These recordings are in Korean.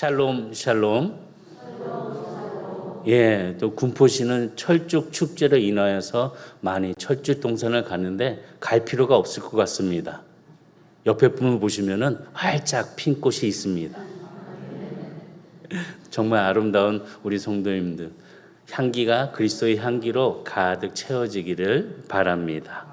샬롬, 샬롬. 예, 또 군포시는 철쭉 축제로 인하여서 많이 철쭉 동산을 가는데 갈 필요가 없을 것 같습니다. 옆에 분을 보시면은 활짝 핀 꽃이 있습니다. 정말 아름다운 우리 성도님들, 향기가 그리스도의 향기로 가득 채워지기를 바랍니다.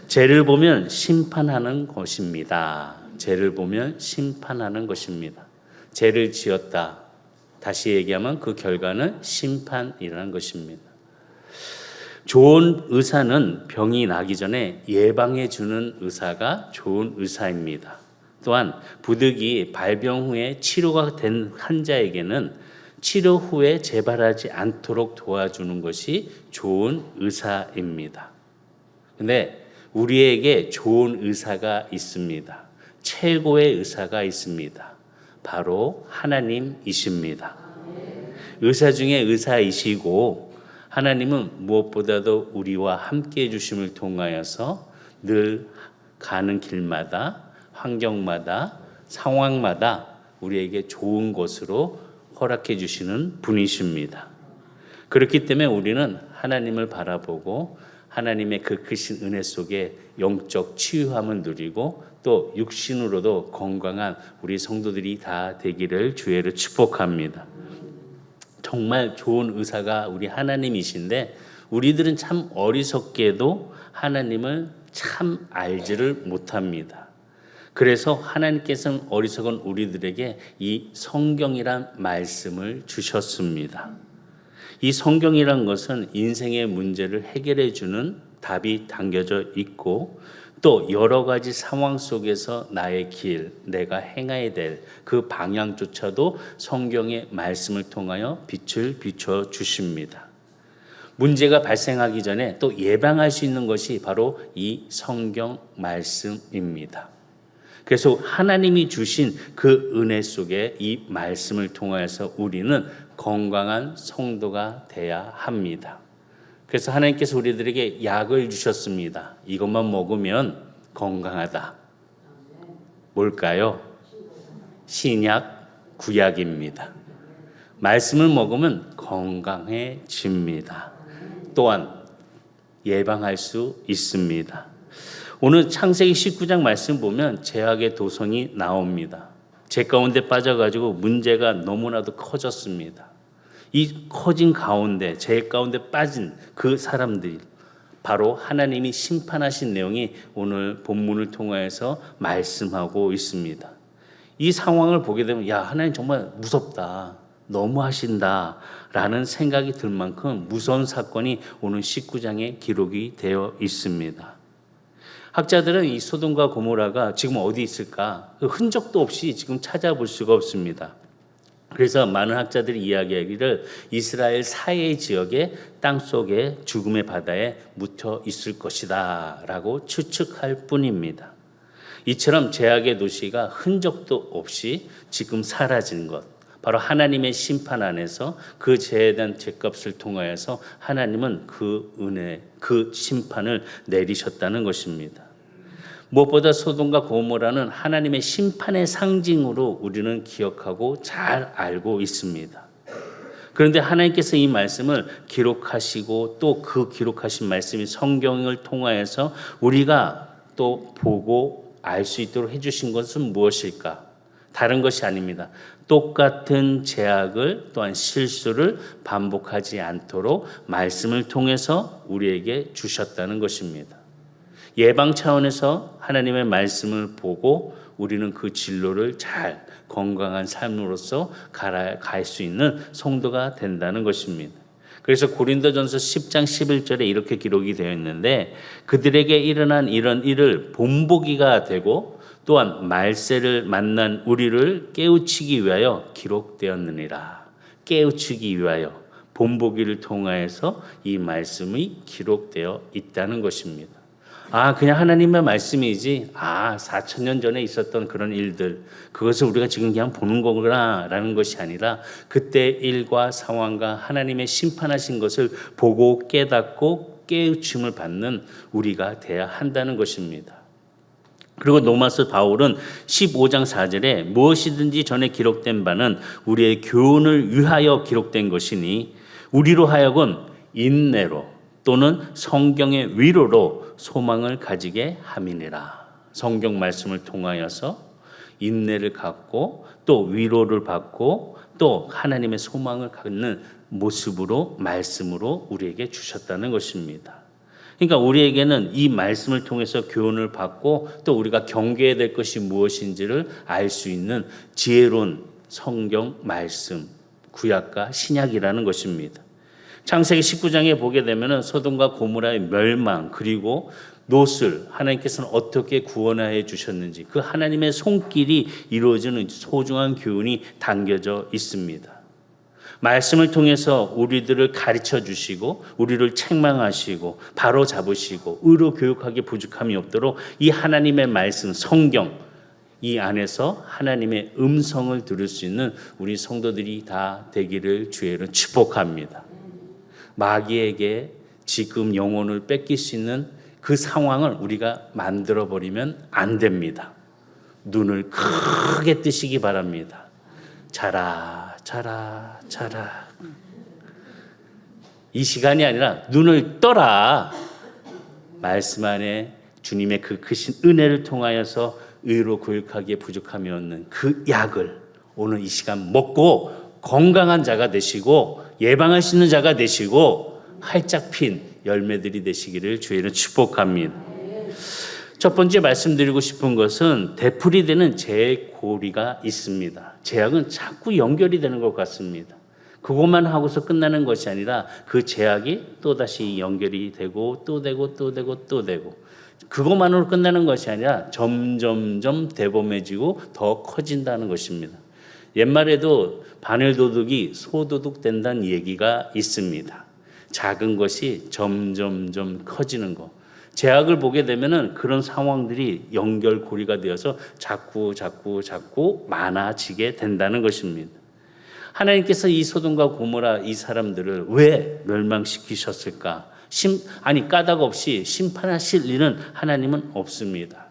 죄를 보면 심판하는 것입니다. 죄를 보면 심판하는 것입니다. 죄를 지었다. 다시 얘기하면 그 결과는 심판이라는 것입니다. 좋은 의사는 병이 나기 전에 예방해 주는 의사가 좋은 의사입니다. 또한 부득이 발병 후에 치료가 된 환자에게는 치료 후에 재발하지 않도록 도와주는 것이 좋은 의사입니다. 근데 우리에게 좋은 의사가 있습니다. 최고의 의사가 있습니다. 바로 하나님이십니다. 의사 중에 의사이시고 하나님은 무엇보다도 우리와 함께 해주심을 통하여서 늘 가는 길마다 환경마다 상황마다 우리에게 좋은 것으로 허락해 주시는 분이십니다. 그렇기 때문에 우리는 하나님을 바라보고 하나님의 그 크신 은혜 속에 영적 치유함을 누리고 또 육신으로도 건강한 우리 성도들이 다 되기를 주의를 축복합니다. 정말 좋은 의사가 우리 하나님이신데 우리들은 참 어리석게도 하나님을 참 알지를 못합니다. 그래서 하나님께서는 어리석은 우리들에게 이 성경이란 말씀을 주셨습니다. 이 성경이란 것은 인생의 문제를 해결해 주는 답이 담겨져 있고 또 여러 가지 상황 속에서 나의 길, 내가 행해야 될 그 방향조차도 성경의 말씀을 통하여 빛을 비춰 주십니다. 문제가 발생하기 전에 또 예방할 수 있는 것이 바로 이 성경 말씀입니다. 그래서 하나님이 주신 그 은혜 속에 이 말씀을 통하여서 우리는 건강한 성도가 돼야 합니다. 그래서 하나님께서 우리들에게 약을 주셨습니다. 이것만 먹으면 건강하다. 뭘까요? 신약, 구약입니다. 말씀을 먹으면 건강해집니다. 또한 예방할 수 있습니다. 오늘 창세기 19장 말씀 보면 죄악의 도성이 나옵니다. 죄 가운데 빠져가지고 문제가 너무나도 커졌습니다. 이 커진 가운데 죄 가운데 빠진 그 사람들이 바로 하나님이 심판하신 내용이 오늘 본문을 통하여서 말씀하고 있습니다. 이 상황을 보게 되면 야, 하나님 정말 무섭다. 너무 하신다 라는 생각이 들 만큼 무서운 사건이 오늘 19장에 기록이 되어 있습니다. 학자들은 이 소돔과 고모라가 지금 어디 있을까? 흔적도 없이 지금 찾아볼 수가 없습니다. 그래서 많은 학자들이 이야기하기를 이스라엘 사해 지역의 땅속에 죽음의 바다에 묻혀 있을 것이다 라고 추측할 뿐입니다. 이처럼 죄악의 도시가 흔적도 없이 지금 사라진 것, 바로 하나님의 심판 안에서 그 죄에 대한 죄값을 통하여서 하나님은 그 은혜, 그 심판을 내리셨다는 것입니다. 무엇보다 소돔과 고모라는 하나님의 심판의 상징으로 우리는 기억하고 잘 알고 있습니다. 그런데 하나님께서 이 말씀을 기록하시고 또 그 기록하신 말씀이 성경을 통하여서 우리가 또 보고 알 수 있도록 해주신 것은 무엇일까? 다른 것이 아닙니다. 똑같은 죄악을 또한 실수를 반복하지 않도록 말씀을 통해서 우리에게 주셨다는 것입니다. 예방 차원에서 하나님의 말씀을 보고 우리는 그 진로를 잘 건강한 삶으로서 갈 수 있는 성도가 된다는 것입니다. 그래서 고린도전서 10장 11절에 이렇게 기록이 되어 있는데 그들에게 일어난 이런 일을 본보기가 되고 또한 말세를 만난 우리를 깨우치기 위하여 기록되었느니라. 깨우치기 위하여 본보기를 통하여서 이 말씀이 기록되어 있다는 것입니다. 그냥 하나님의 말씀이지 4,000년 전에 있었던 그런 일들 그것을 우리가 지금 그냥 보는 거구나 라는 것이 아니라 그때 일과 상황과 하나님의 심판하신 것을 보고 깨닫고 깨우침을 받는 우리가 돼야 한다는 것입니다. 그리고 로마서 바울은 15장 4절에 무엇이든지 전에 기록된 바는 우리의 교훈을 위하여 기록된 것이니 우리로 하여금 인내로 또는 성경의 위로로 소망을 가지게 함이니라. 성경 말씀을 통하여서 인내를 갖고 또 위로를 받고 또 하나님의 소망을 갖는 모습으로 말씀으로 우리에게 주셨다는 것입니다. 그러니까 우리에게는 이 말씀을 통해서 교훈을 받고 또 우리가 경계해야 될 것이 무엇인지를 알 수 있는 지혜로운 성경 말씀, 구약과 신약이라는 것입니다. 창세기 19장에 보게 되면 소돔과 고모라의 멸망 그리고 롯을 하나님께서는 어떻게 구원하여 주셨는지 그 하나님의 손길이 이루어지는 소중한 교훈이 담겨져 있습니다. 말씀을 통해서 우리들을 가르쳐 주시고 우리를 책망하시고 바로 잡으시고 의로 교육하기 부족함이 없도록 이 하나님의 말씀 성경 이 안에서 하나님의 음성을 들을 수 있는 우리 성도들이 다 되기를 주의로 축복합니다. 마귀에게 지금 영혼을 뺏길 수 있는 그 상황을 우리가 만들어버리면 안 됩니다. 눈을 크게 뜨시기 바랍니다. 자라 자라 자라. 이 시간이 아니라 눈을 떠라. 말씀 안에 주님의 그 크신 은혜를 통하여서 의로 교육하기에 부족함이 없는 그 약을 오늘 이 시간 먹고 건강한 자가 되시고 예방할 수 있는 자가 되시고 활짝 핀 열매들이 되시기를 주의는 축복합니다. 첫 번째 말씀드리고 싶은 것은 되풀이되는 재고리가 있습니다. 제약은 자꾸 연결이 되는 것 같습니다. 그것만 하고서 끝나는 것이 아니라 그 제약이 또다시 연결이 되고 또 되고 또 되고 또 되고 그것만으로 끝나는 것이 아니라 점점점 대범해지고 더 커진다는 것입니다. 옛말에도 바늘도둑이 소도둑 된다는 얘기가 있습니다. 작은 것이 점점점 커지는 것. 제약을 보게 되면은 그런 상황들이 연결고리가 되어서 자꾸 많아지게 된다는 것입니다. 하나님께서 이 소돔과 고모라 이 사람들을 왜 멸망시키셨을까? 까닭 없이 심판하실 일은 하나님은 없습니다.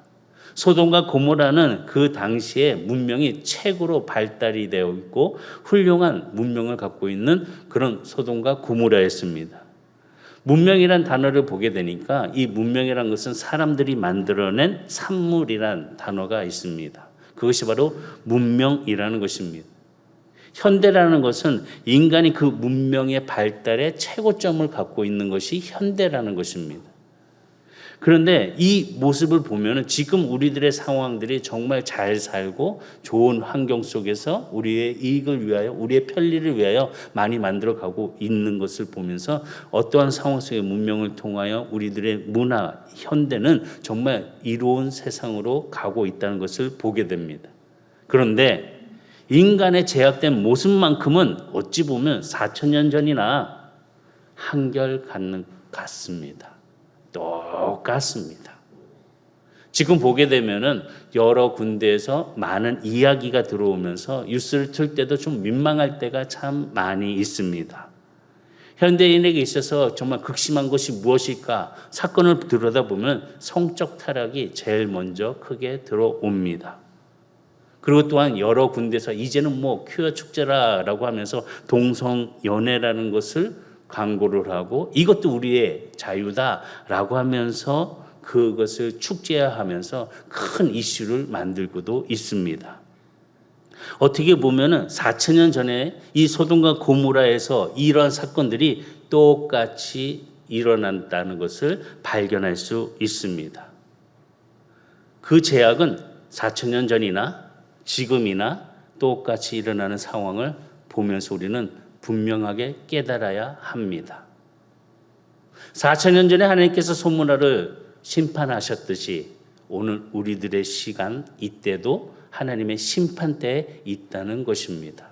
소돔과 고모라는 그 당시에 문명이 최고로 발달이 되어 있고 훌륭한 문명을 갖고 있는 그런 소돔과 고모라였습니다. 문명이란 단어를 보게 되니까 이 문명이란 것은 사람들이 만들어낸 산물이란 단어가 있습니다. 그것이 바로 문명이라는 것입니다. 현대라는 것은 인간이 그 문명의 발달의 최고점을 갖고 있는 것이 현대라는 것입니다. 그런데 이 모습을 보면 지금 우리들의 상황들이 정말 잘 살고 좋은 환경 속에서 우리의 이익을 위하여 우리의 편리를 위하여 많이 만들어가고 있는 것을 보면서 어떠한 상황 속의 문명을 통하여 우리들의 문화, 현대는 정말 이로운 세상으로 가고 있다는 것을 보게 됩니다. 그런데 인간의 제약된 모습만큼은 어찌 보면 4,000년 전이나 한결같습니다. 똑같습니다. 지금 보게 되면은 여러 군데에서 많은 이야기가 들어오면서 뉴스를 틀 때도 좀 민망할 때가 참 많이 있습니다. 현대인에게 있어서 정말 극심한 것이 무엇일까? 사건을 들여다보면 성적 타락이 제일 먼저 크게 들어옵니다. 그리고 또한 여러 군데서 이제는 퀴어 축제라고 하면서 동성연애라는 것을 광고를 하고 이것도 우리의 자유다라고 하면서 그것을 축제화하면서 큰 이슈를 만들고도 있습니다. 어떻게 보면은 4,000년 전에 이 소돔과 고모라에서 이러한 사건들이 똑같이 일어난다는 것을 발견할 수 있습니다. 그 제약은 4,000년 전이나 지금이나 똑같이 일어나는 상황을 보면서 우리는 분명하게 깨달아야 합니다. 4,000년 전에 하나님께서 소문화를 심판하셨듯이 오늘 우리들의 시간 이때도 하나님의 심판대에 있다는 것입니다.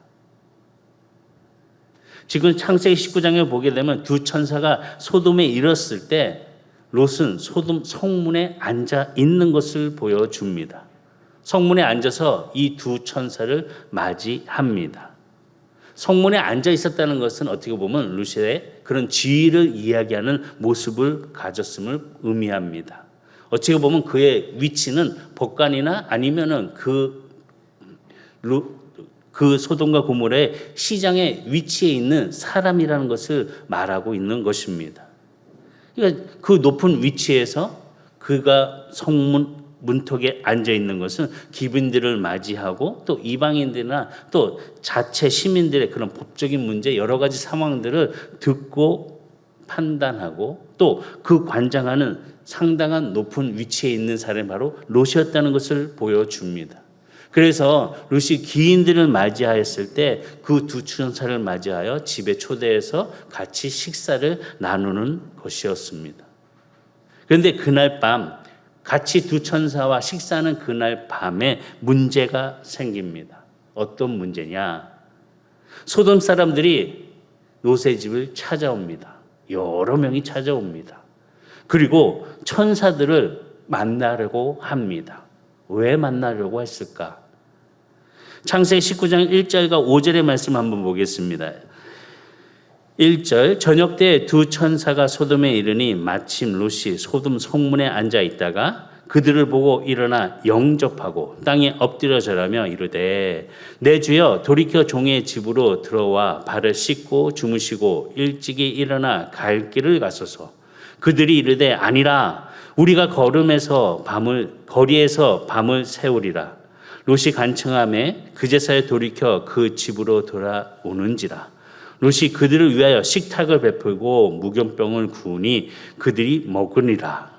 지금 창세기 19장에 보게 되면 두 천사가 소돔에 이르렀을 때 롯은 소돔 성문에 앉아 있는 것을 보여줍니다. 성문에 앉아서 이 두 천사를 맞이합니다. 성문에 앉아 있었다는 것은 어떻게 보면 롯의 그런 지위를 이야기하는 모습을 가졌음을 의미합니다. 어떻게 보면 그의 위치는 법관이나 아니면은 그 소돔과 고모라의 시장에 위치해 있는 사람이라는 것을 말하고 있는 것입니다. 그러니까 그 높은 위치에서 그가 성문 문턱에 앉아 있는 것은 기빈들을 맞이하고 또 이방인들이나 또 자체 시민들의 그런 법적인 문제 여러 가지 상황들을 듣고 판단하고 또 그 관장하는 상당한 높은 위치에 있는 사람이 바로 롯이었다는 것을 보여줍니다. 그래서 롯이 기인들을 맞이하였을 때 그 두 천사를 맞이하여 집에 초대해서 같이 식사를 나누는 것이었습니다. 그런데 그날 밤 같이 두 천사와 식사하는 그날 밤에 문제가 생깁니다. 어떤 문제냐? 소돔 사람들이 롯의 집을 찾아옵니다. 여러 명이 찾아옵니다. 그리고 천사들을 만나려고 합니다. 왜 만나려고 했을까? 창세기 19장 1절과 5절의 말씀 한번 보겠습니다. 1절 저녁 때 두 천사가 소돔에 이르니 마침 롯이 소돔 성문에 앉아 있다가 그들을 보고 일어나 영접하고 땅에 엎드려 절하며 이르되 내 주여 돌이켜 종의 집으로 들어와 발을 씻고 주무시고 일찍이 일어나 갈 길을 가소서. 그들이 이르되 아니라 우리가 거리에서 밤을 새우리라. 롯이 간청하매 그제서야 돌이켜 그 집으로 돌아오는지라. 롯이 그들을 위하여 식탁을 베풀고 무경병을 구우니 그들이 먹으니라.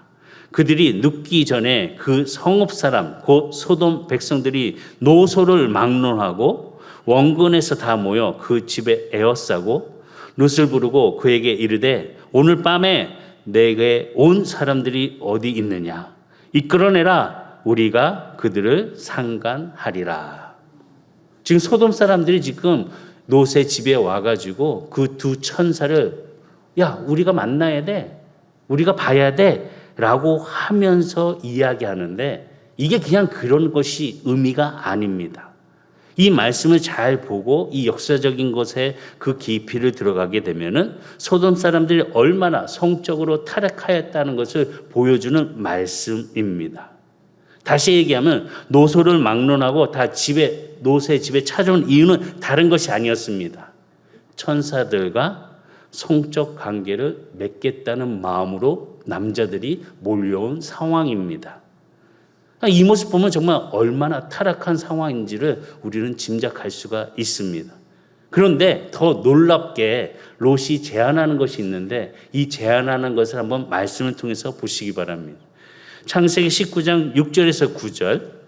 그들이 눕기 전에 그 성읍 사람 곧 소돔 백성들이 노소를 막론하고 원근에서 다 모여 그 집에 에워싸고 롯을 부르고 그에게 이르되 오늘 밤에 내게 온 사람들이 어디 있느냐 이끌어내라 우리가 그들을 상간하리라. 지금 소돔 사람들이 지금 롯의 집에 와가지고 그 두 천사를 야 우리가 만나야 돼 우리가 봐야 돼 라고 하면서 이야기하는데 이게 그냥 그런 것이 의미가 아닙니다. 이 말씀을 잘 보고 이 역사적인 것에 그 깊이를 들어가게 되면은 소돔 사람들이 얼마나 성적으로 타락하였다는 것을 보여주는 말씀입니다. 다시 얘기하면 노소를 막론하고 다 롯의 집에 찾아온 이유는 다른 것이 아니었습니다. 천사들과 성적 관계를 맺겠다는 마음으로 남자들이 몰려온 상황입니다. 이 모습 보면 정말 얼마나 타락한 상황인지를 우리는 짐작할 수가 있습니다. 그런데 더 놀랍게 롯이 제안하는 것이 있는데 이 제안하는 것을 한번 말씀을 통해서 보시기 바랍니다. 창세기 19장 6절에서 9절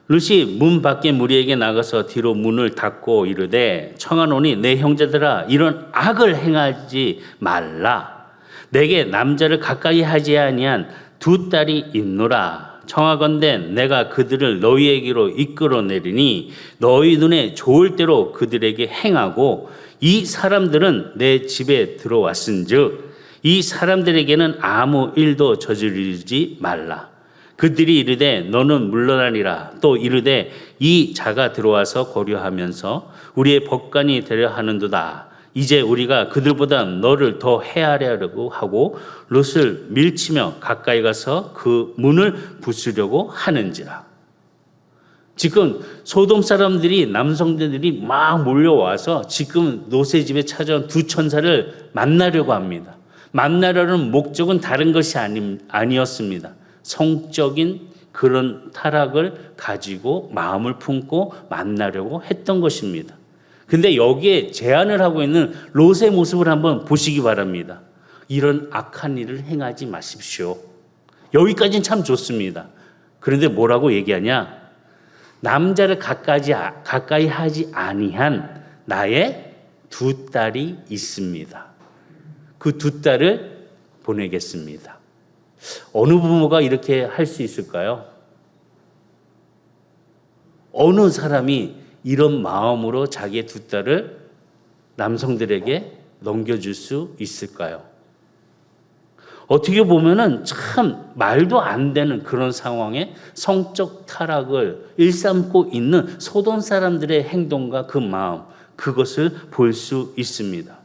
롯이 문 밖에 무리에게 나가서 뒤로 문을 닫고 이르되 청하노니 내 형제들아 이런 악을 행하지 말라. 내게 남자를 가까이 하지 아니한 두 딸이 있노라. 청하건대 내가 그들을 너희에게로 이끌어내리니 너희 눈에 좋을 대로 그들에게 행하고 이 사람들은 내 집에 들어왔은즉 이 사람들에게는 아무 일도 저지르지 말라. 그들이 이르되 너는 물러나리라. 또 이르되 이 자가 들어와서 거류하면서 우리의 법관이 되려 하는도다. 이제 우리가 그들보다 너를 더 헤아려고 하고 롯을 밀치며 가까이 가서 그 문을 부수려고 하는지라. 지금 소돔 사람들이 남성들이 막 몰려와서 지금 롯의 집에 찾아온 두 천사를 만나려고 합니다. 만나려는 목적은 다른 것이 아니었습니다. 성적인 그런 타락을 가지고 마음을 품고 만나려고 했던 것입니다. 근데 여기에 제안을 하고 있는 롯의 모습을 한번 보시기 바랍니다. 이런 악한 일을 행하지 마십시오. 여기까지는 참 좋습니다. 그런데 뭐라고 얘기하냐? 남자를 가까이 하지 아니한 나의 두 딸이 있습니다. 그 두 딸을 보내겠습니다. 어느 부모가 이렇게 할 수 있을까요? 어느 사람이 이런 마음으로 자기의 두 딸을 남성들에게 넘겨줄 수 있을까요? 어떻게 보면은 참 말도 안 되는 그런 상황에 성적 타락을 일삼고 있는 소돔 사람들의 행동과 그 마음, 그것을 볼 수 있습니다.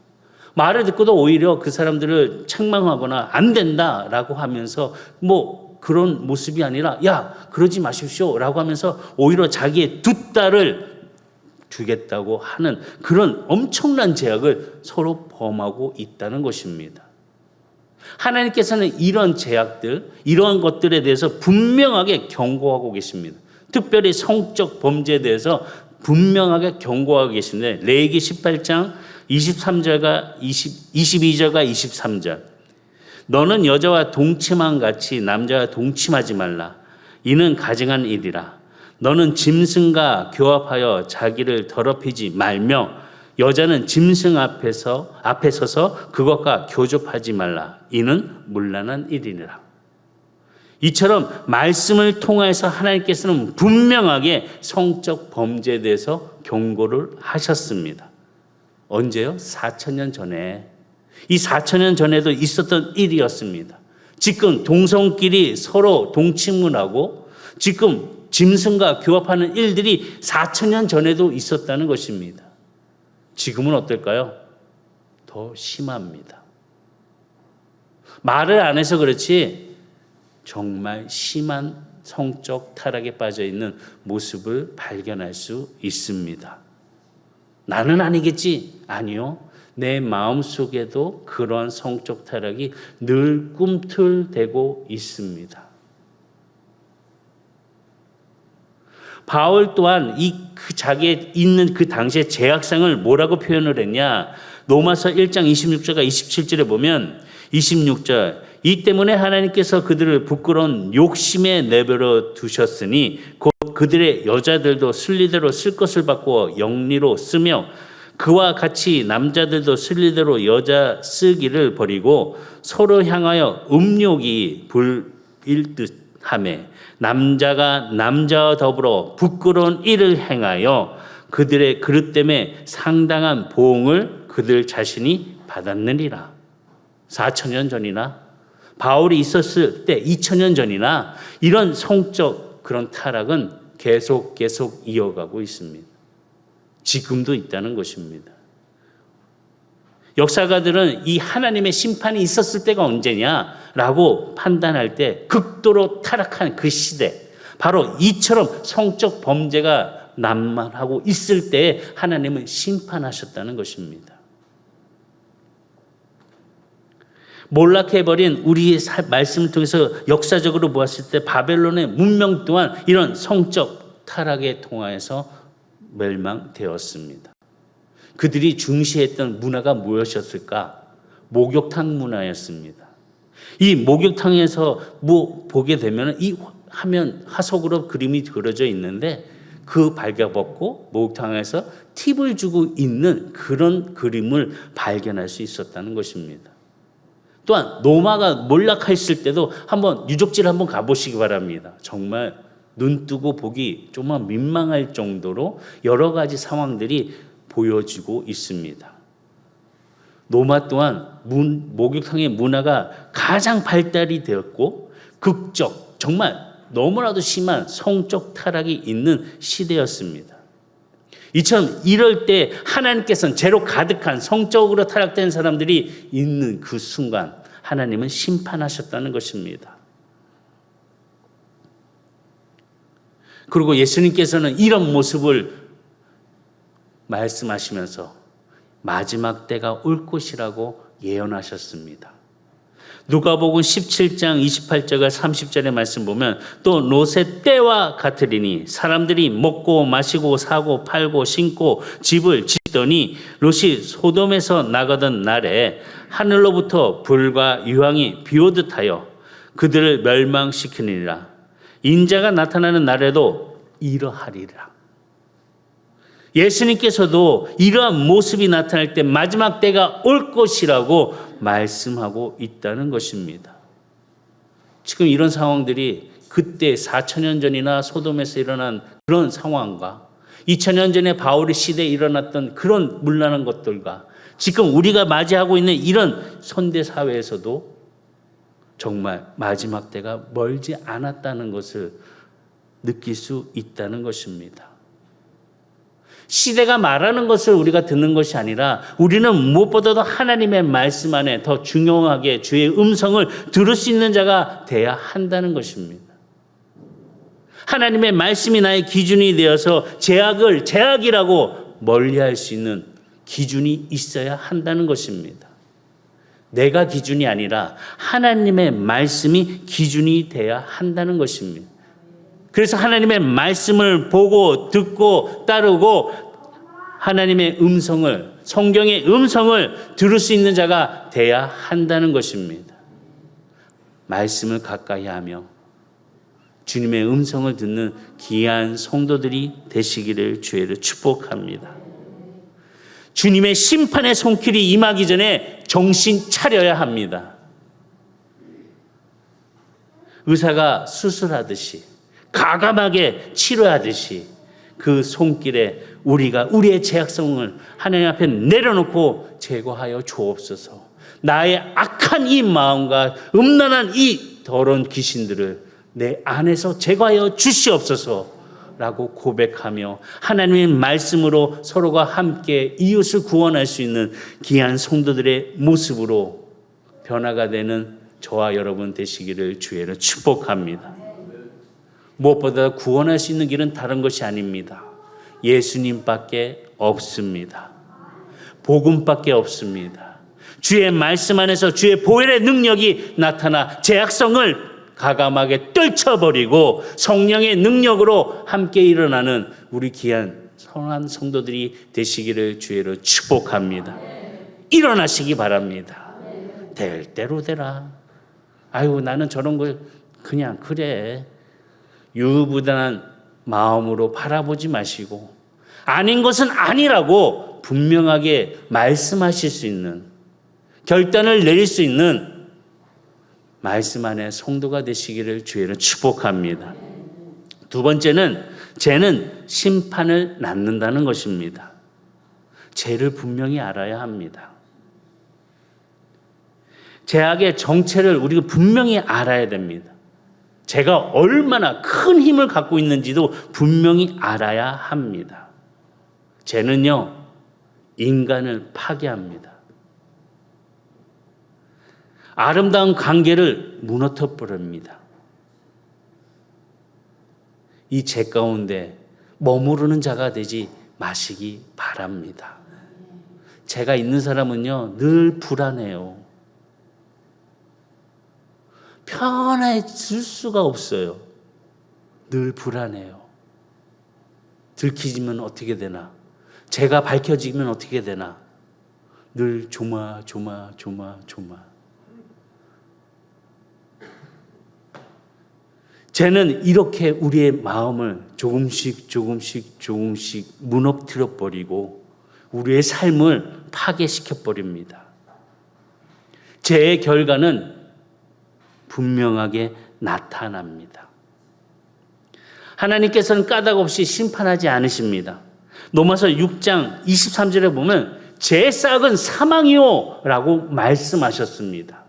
말을 듣고도 오히려 그 사람들을 책망하거나 안 된다라고 하면서 뭐 그런 모습이 아니라 야, 그러지 마십시오라고 하면서 오히려 자기의 두 딸을 주겠다고 하는 그런 엄청난 제약을 서로 범하고 있다는 것입니다. 하나님께서는 이런 제약들, 이런 것들에 대해서 분명하게 경고하고 계십니다. 특별히 성적 범죄에 대해서 분명하게 경고하고 계신데 레위기 18장 23절과 22절과 23절 너는 여자와 동침한 같이 남자와 동침하지 말라. 이는 가증한 일이라. 너는 짐승과 교합하여 자기를 더럽히지 말며 여자는 짐승 앞에 서서 그것과 교접하지 말라. 이는 문란한 일이니라. 이처럼 말씀을 통해서 하나님께서는 분명하게 성적 범죄에 대해서 경고를 하셨습니다. 언제요? 4,000년 전에. 이 4,000년 전에도 있었던 일이었습니다. 지금 동성끼리 서로 동침을 하고 지금 짐승과 교합하는 일들이 4,000년 전에도 있었다는 것입니다. 지금은 어떨까요? 더 심합니다. 말을 안 해서 그렇지 정말 심한 성적 타락에 빠져 있는 모습을 발견할 수 있습니다. 나는 아니겠지? 아니요. 내 마음속에도 그러한 성적 타락이 늘 꿈틀대고 있습니다. 바울 또한 자기의 있는 그 당시의 죄악상을 뭐라고 표현을 했냐? 로마서 1장 26절과 27절에 보면 26절 이 때문에 하나님께서 그들을 부끄러운 욕심에 내버려 두셨으니 곧 그들의 여자들도 순리대로 쓸 것을 바꾸어 영리로 쓰며 그와 같이 남자들도 순리대로 여자 쓰기를 버리고 서로 향하여 음욕이 불일 듯하며 남자가 남자와 더불어 부끄러운 일을 행하여 그들의 그릇 때문에 상당한 보응을 그들 자신이 받았느니라. 4,000년 전이나 바울이 있었을 때 2,000년 전이나 이런 성적 그런 타락은 계속 이어가고 있습니다. 지금도 있다는 것입니다. 역사가들은 이 하나님의 심판이 있었을 때가 언제냐라고 판단할 때 극도로 타락한 그 시대, 바로 이처럼 성적 범죄가 난무하고 있을 때에 하나님은 심판하셨다는 것입니다. 몰락해버린 우리의 말씀을 통해서 역사적으로 보았을 때 바벨론의 문명 또한 이런 성적 타락에 통하여서 멸망되었습니다. 그들이 중시했던 문화가 무엇이었을까? 목욕탕 문화였습니다. 이 목욕탕에서 보게 되면 이 화면 화석으로 그림이 그려져 있는데 그 발견받고 목욕탕에서 팁을 주고 있는 그런 그림을 발견할 수 있었다는 것입니다. 또한 로마가 몰락했을 때도 한번 유적지를 한번 가보시기 바랍니다. 정말 눈 뜨고 보기 정말 민망할 정도로 여러 가지 상황들이 보여지고 있습니다. 로마 또한 목욕탕의 문화가 가장 발달이 되었고 극적, 정말 너무나도 심한 성적 타락이 있는 시대였습니다. 이처럼 이럴 때 하나님께서는 죄로 가득한 성적으로 타락된 사람들이 있는 그 순간 하나님은 심판하셨다는 것입니다. 그리고 예수님께서는 이런 모습을 말씀하시면서 마지막 때가 올 것이라고 예언하셨습니다. 누가복음 17장 28절과 30절의 말씀 보면 또 롯의 때와 같으리니 사람들이 먹고 마시고 사고 팔고 신고 집을 짓더니 롯이 소돔에서 나가던 날에 하늘로부터 불과 유황이 비오듯 하여 그들을 멸망시키니라. 인자가 나타나는 날에도 이러하리라. 예수님께서도 이러한 모습이 나타날 때 마지막 때가 올 것이라고 말씀하고 있다는 것입니다. 지금 이런 상황들이 그때 4,000년 전이나 소돔에서 일어난 그런 상황과 2,000년 전에 바울의 시대에 일어났던 그런 문란한 것들과 지금 우리가 맞이하고 있는 이런 현대사회에서도 정말 마지막 때가 멀지 않았다는 것을 느낄 수 있다는 것입니다. 시대가 말하는 것을 우리가 듣는 것이 아니라 우리는 무엇보다도 하나님의 말씀 안에 더 중요하게 주의 음성을 들을 수 있는 자가 돼야 한다는 것입니다. 하나님의 말씀이 나의 기준이 되어서 죄악을 죄악이라고 멀리할 수 있는 기준이 있어야 한다는 것입니다. 내가 기준이 아니라 하나님의 말씀이 기준이 돼야 한다는 것입니다. 그래서 하나님의 말씀을 보고 듣고 따르고 하나님의 음성을, 성경의 음성을 들을 수 있는 자가 돼야 한다는 것입니다. 말씀을 가까이 하며 주님의 음성을 듣는 귀한 성도들이 되시기를 주의를 축복합니다. 주님의 심판의 손길이 임하기 전에 정신 차려야 합니다. 의사가 수술하듯이 과감하게 치료하듯이 그 손길에 우리가 우리의 죄악성을 하나님 앞에 내려놓고 제거하여 주옵소서. 나의 악한 이 마음과 음란한 이 더러운 귀신들을 내 안에서 제거하여 주시옵소서라고 고백하며 하나님의 말씀으로 서로가 함께 이웃을 구원할 수 있는 귀한 성도들의 모습으로 변화가 되는 저와 여러분 되시기를 주의로 축복합니다. 무엇보다 구원할 수 있는 길은 다른 것이 아닙니다. 예수님밖에 없습니다. 복음밖에 없습니다. 주의 말씀 안에서 주의 보혈의 능력이 나타나 죄악성을 과감하게 떨쳐버리고 성령의 능력으로 함께 일어나는 우리 귀한 선한 성도들이 되시기를 주의로 축복합니다. 일어나시기 바랍니다. 될 대로 되라. 아유, 나는 저런 걸 그냥 그래. 유부단한 마음으로 바라보지 마시고 아닌 것은 아니라고 분명하게 말씀하실 수 있는, 결단을 내릴 수 있는 말씀 안에 성도가 되시기를 주의로 축복합니다. 두 번째는 죄는 심판을 낳는다는 것입니다. 죄를 분명히 알아야 합니다. 죄악의 정체를 우리가 분명히 알아야 됩니다. 죄가 얼마나 큰 힘을 갖고 있는지도 분명히 알아야 합니다. 죄는요, 인간을 파괴합니다. 아름다운 관계를 무너뜨려 버립니다. 이 죄 가운데 머무르는 자가 되지 마시기 바랍니다. 죄가 있는 사람은요, 늘 불안해요. 편해질 수가 없어요. 늘 불안해요. 들키지면 어떻게 되나? 죄가 밝혀지면 어떻게 되나? 늘 조마조마조마조마. 죄는 이렇게 우리의 마음을 조금씩 무너뜨려 버리고 우리의 삶을 파괴시켜 버립니다. 죄의 결과는 분명하게 나타납니다. 하나님께서는 까닭 없이 심판하지 않으십니다. 로마서 6장 23절에 보면 죄의 싹은 사망이요 라고 말씀하셨습니다.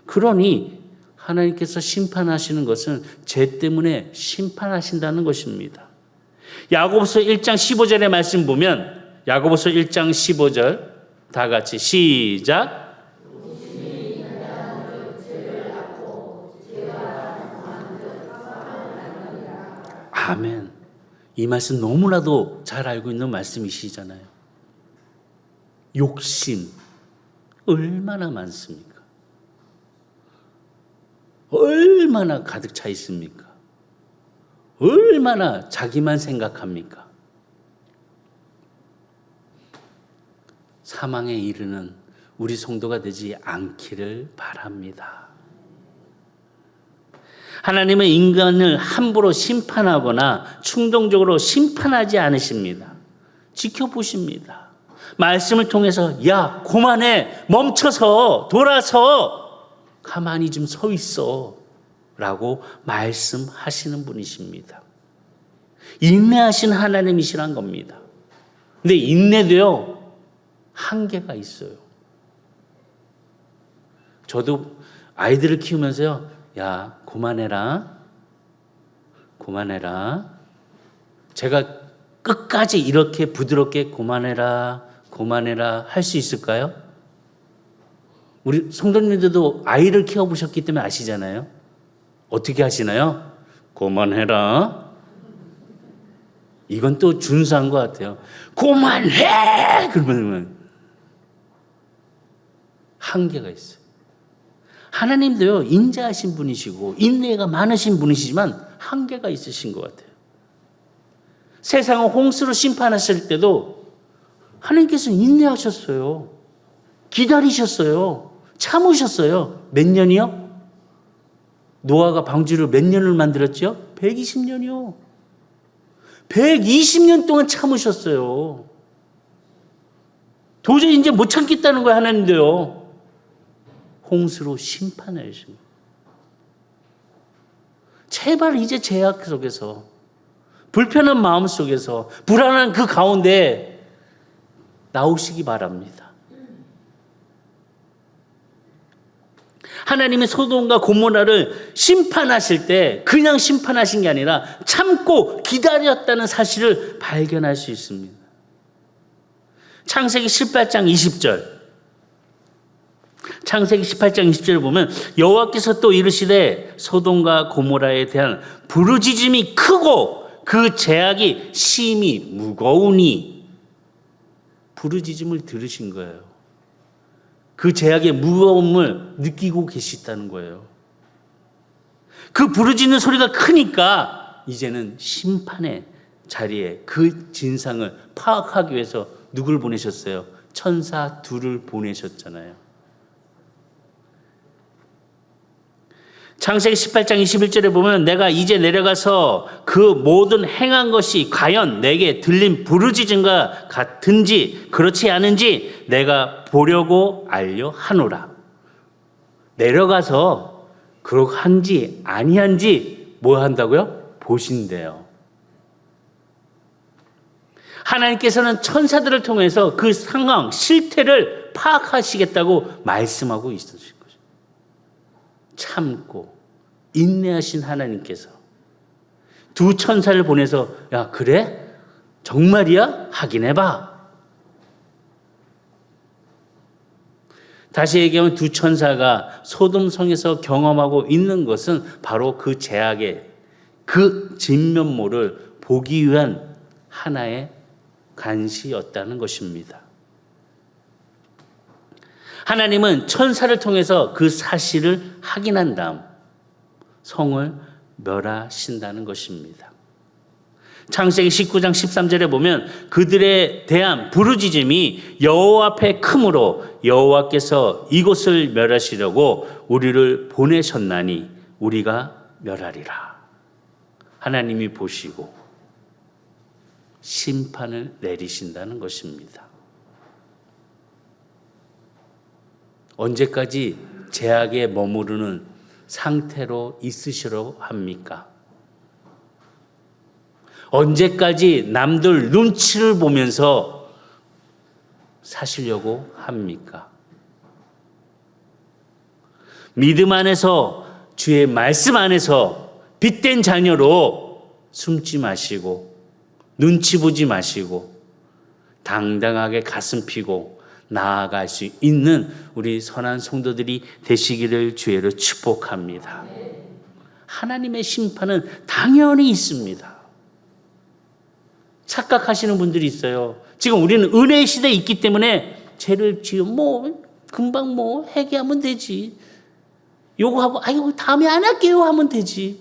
그러니 하나님께서 심판하시는 것은 죄 때문에 심판하신다는 것입니다. 야고보서 1장 15절의 말씀 보면 야고보서 1장 15절 다 같이 시작. 아멘. 이 말씀 너무나도 잘 알고 있는 말씀이시잖아요. 욕심 얼마나 많습니까? 얼마나 가득 차 있습니까? 얼마나 자기만 생각합니까? 사망에 이르는 우리 성도가 되지 않기를 바랍니다. 하나님은 인간을 함부로 심판하거나 충동적으로 심판하지 않으십니다. 지켜보십니다. 말씀을 통해서 야, 그만해, 멈춰서 돌아서 가만히 좀 서 있어 라고 말씀하시는 분이십니다. 인내하신 하나님이시란 겁니다. 근데 인내도요, 한계가 있어요. 저도 아이들을 키우면서요, 야, 그만해라. 제가 끝까지 이렇게 부드럽게 고만해라, 고만해라 할 수 있을까요? 우리 성도님들도 아이를 키워보셨기 때문에 아시잖아요. 어떻게 하시나요? 고만해라. 이건 또 준수한 것 같아요. 고만해! 그러면 한계가 있어요. 하나님도요, 인자하신 분이시고 인내가 많으신 분이시지만 한계가 있으신 것 같아요. 세상을 홍수로 심판하실 때도 하나님께서 인내하셨어요. 기다리셨어요. 참으셨어요. 몇 년이요? 노아가 방주를 몇 년을 만들었죠? 120년이요. 120년 동안 참으셨어요. 도저히 이제 못 참겠다는 거예요, 하나님도요. 홍수로 심판하십니다. 제발 이제 제약 속에서, 불편한 마음 속에서, 불안한 그 가운데 나오시기 바랍니다. 하나님이 소돔과 고모라를 심판하실 때 그냥 심판하신 게 아니라 참고 기다렸다는 사실을 발견할 수 있습니다. 창세기 18장 20절. 창세기 18장 20절을 보면 여호와께서 또 이르시되 소돔과 고모라에 대한 부르짖음이 크고 그 죄악이 심히 무거우니. 부르짖음을 들으신 거예요. 그 죄악의 무거움을 느끼고 계시다는 거예요. 그 부르짖는 소리가 크니까 이제는 심판의 자리에 그 진상을 파악하기 위해서 누굴 보내셨어요? 천사 둘을 보내셨잖아요. 창세기 18장 21절에 보면 내가 이제 내려가서 그 모든 행한 것이 과연 내게 들린 부르짖음과 같은지 그렇지 않은지 내가 보려고 알려 하노라. 내려가서 그러한지 아니한지 뭐 한다고요? 보신대요. 하나님께서는 천사들을 통해서 그 상황, 실태를 파악하시겠다고 말씀하고 있으신 거죠. 참고 인내하신 하나님께서 두 천사를 보내서 야 그래? 정말이야? 확인해봐. 다시 얘기하면 두 천사가 소돔성에서 경험하고 있는 것은 바로 그 죄악의 그 진면모를 보기 위한 하나의 간시였다는 것입니다. 하나님은 천사를 통해서 그 사실을 확인한 다음 성을 멸하신다는 것입니다. 창세기 19장 13절에 보면 그들에 대한 부르짖음이 여호와 앞에 크므로 여호와께서 이곳을 멸하시려고 우리를 보내셨나니 우리가 멸하리라. 하나님이 보시고 심판을 내리신다는 것입니다. 언제까지 죄악에 머무르는 상태로 있으시려고 합니까? 언제까지 남들 눈치를 보면서 사시려고 합니까? 믿음 안에서 주의 말씀 안에서 빛된 자녀로 숨지 마시고 눈치 보지 마시고 당당하게 가슴 피고 나아갈 수 있는 우리 선한 성도들이 되시기를 주의로 축복합니다. 하나님의 심판은 당연히 있습니다. 착각하시는 분들이 있어요. 지금 우리는 은혜의 시대에 있기 때문에 죄를 지으면 금방 회개하면 되지. 요거하고 아이고 다음에 안 할게요 하면 되지.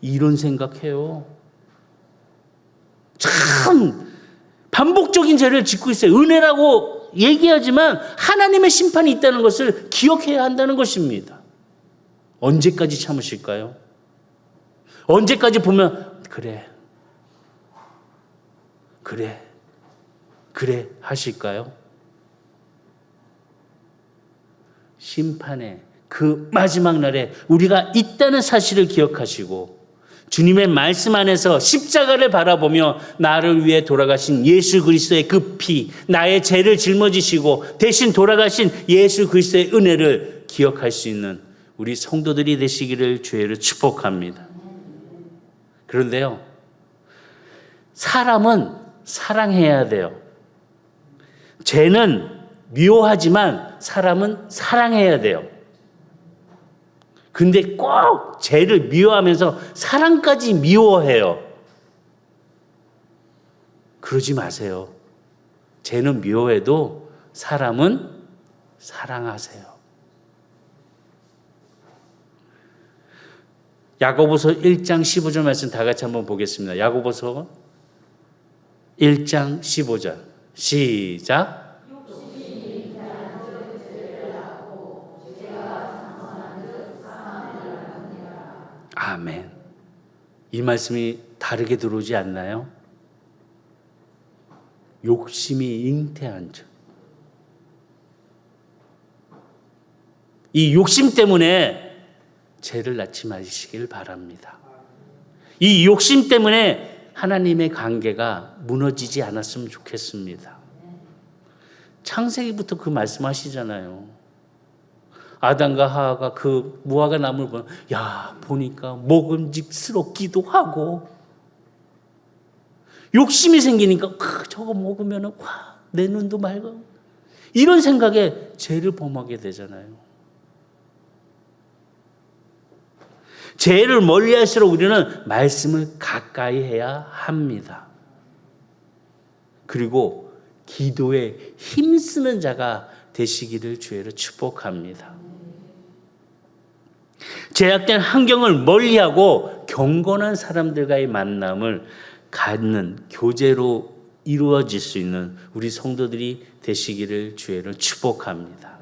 이런 생각해요. 참 반복적인 죄를 짓고 있어요. 은혜라고 얘기하지만 하나님의 심판이 있다는 것을 기억해야 한다는 것입니다. 언제까지 참으실까요? 언제까지 보면 그래 하실까요? 심판의 그 마지막 날에 우리가 있다는 사실을 기억하시고 주님의 말씀 안에서 십자가를 바라보며 나를 위해 돌아가신 예수 그리스도의 그 피, 나의 죄를 짊어지시고 대신 돌아가신 예수 그리스도의 은혜를 기억할 수 있는 우리 성도들이 되시기를 주의로 축복합니다. 그런데요, 사람은 사랑해야 돼요. 죄는 미워하지만 사람은 사랑해야 돼요. 근데 꼭 죄를 미워하면서 사랑까지 미워해요. 그러지 마세요. 죄는 미워해도 사람은 사랑하세요. 야고보서 1장 15절 말씀 다 같이 한번 보겠습니다. 야고보서 1장 15절 시작. 아멘. 이 말씀이 다르게 들어오지 않나요? 욕심이 잉태한 자. 이 욕심 때문에 죄를 낳지 마시길 바랍니다. 이 욕심 때문에 하나님의 관계가 무너지지 않았으면 좋겠습니다. 창세기부터 그 말씀하시잖아요. 아담과 하와가 그 무화과 나무를 보니까 먹음직스럽기도 하고 욕심이 생기니까 저거 먹으면 내 눈도 맑아. 이런 생각에 죄를 범하게 되잖아요. 죄를 멀리할수록 우리는 말씀을 가까이 해야 합니다. 그리고 기도에 힘쓰는 자가 되시기를 주의로 축복합니다. 제약된 환경을 멀리하고 경건한 사람들과의 만남을 갖는 교제로 이루어질 수 있는 우리 성도들이 되시기를 주의로 축복합니다.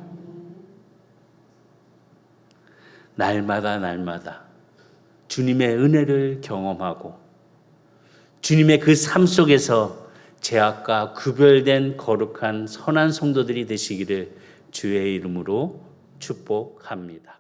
날마다 주님의 은혜를 경험하고 주님의 그 삶 속에서 죄악과 구별된 거룩한 선한 성도들이 되시기를 주의 이름으로 축복합니다.